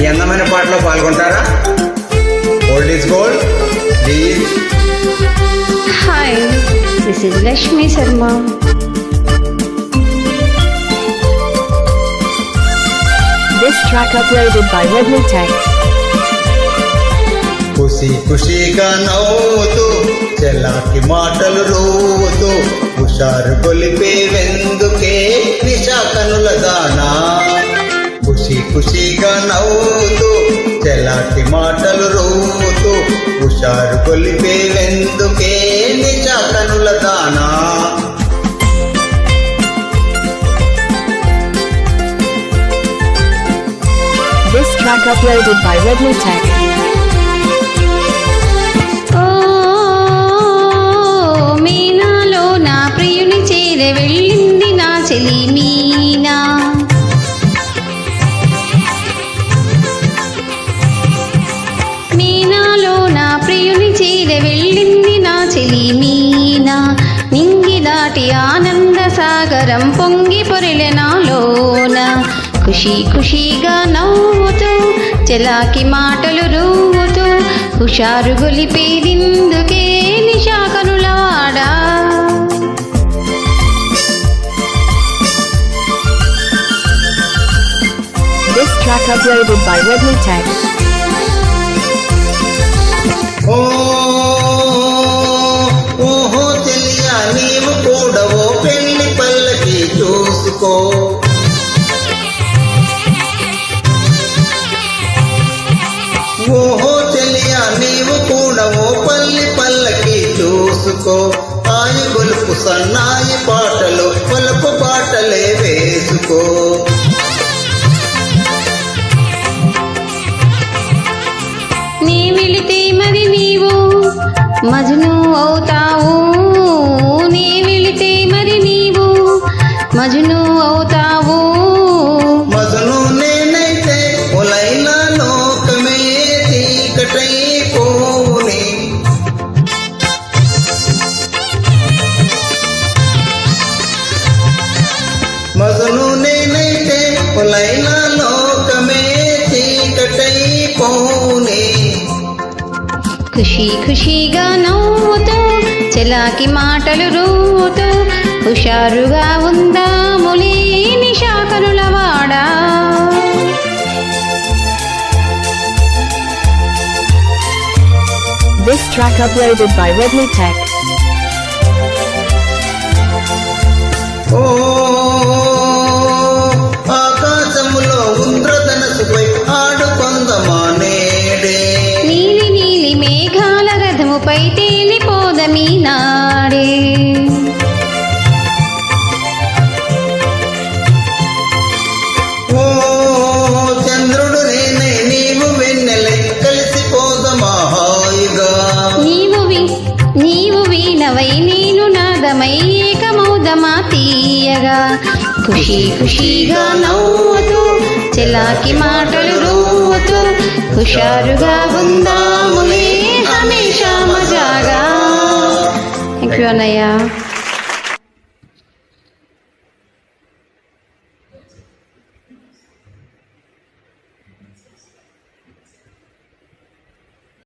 ఈ అందమైన పాటలో పాల్గొంటారా? Old is gold. Please. Hi, this is Lakshmi Sharma. This track uploaded by Redmi Tech. ఖుషి ఖుషిగా నవ్వుతూ చెలాకి మాటలు రోవుతూ హుషారు గొలిపే వెందుకే నిశా కనుల దానా. ఖుషి ఖుషిగా నవ్వుతూ చెలాకి మాటలు రోవుతూ హుషారు గొలిపే వెందుకే నిశా కనుల దానా. This track uploaded by Redmi Tech. మీనాలో నా ప్రియుని చేర వెళ్ళింది నా చెలి మీనా. మీనాలో నా ప్రియుని చేర వెళ్ళింది నా చెలి మీనా. నింగి దాటి ఆనంద సాగరం పొంగి పొరిలె నాలోన. ఖుషి ఖుషిగా నవ్వుతూ చెలాకి మాటలు రూవుతూ హుషారు గొలిపేదిందుకే నిశా కనులవాడా. This track uploaded by Redmi Tech. ఓహో చెలియా నీవు కూడా ఓ పెళ్లి పల్లకి చూసుకో. ఓహో చెలియా నీవు కూడా ఓ పల్లకి చూసుకో. ఆయి గొలుపు సన్నాయి పాటలు పలుపు పాటలే వేసుకో. నీ వెళితే మరి నీవు మజ్ను అవుతావు. నీ వెళితే మరి నీవు మజ్ను అవుతావు. మజను నేనైతే ఒలైనా లోకమే చీకటై పోవునే. మజను నేనైతే ఒలైనా లోకమే చీకటై పోవునే. ఖుషి ఖుషిగా నవ్వుతూ చెలాకి మాటలు రూతూ హుషారుగా ఉందాములే నిశా కనులవాడా. This track uploaded by Redmi Tech. ఓ ఆకాశములో ఇంద్రధనసుపై ఆడుకొందమానేడే. నీలి నీలి మేఘాల రథముపై తేలిపోదమీ నాడే. ఓ చంద్రుడు నేనే నీవు వెన్నెలై కలిసిపోదమా హాయిగా. నీవు వీణవై నేను నాదమై ఏకమౌదమా తీయగా. ఖుషి ఖుషిగా నవ్వుతూ చెలాకి మాటలు రూవుతూ హుషారుగా ఉందాములే హమేషా మజాగా. థ్యాంక్ యూ అన్నయ్య.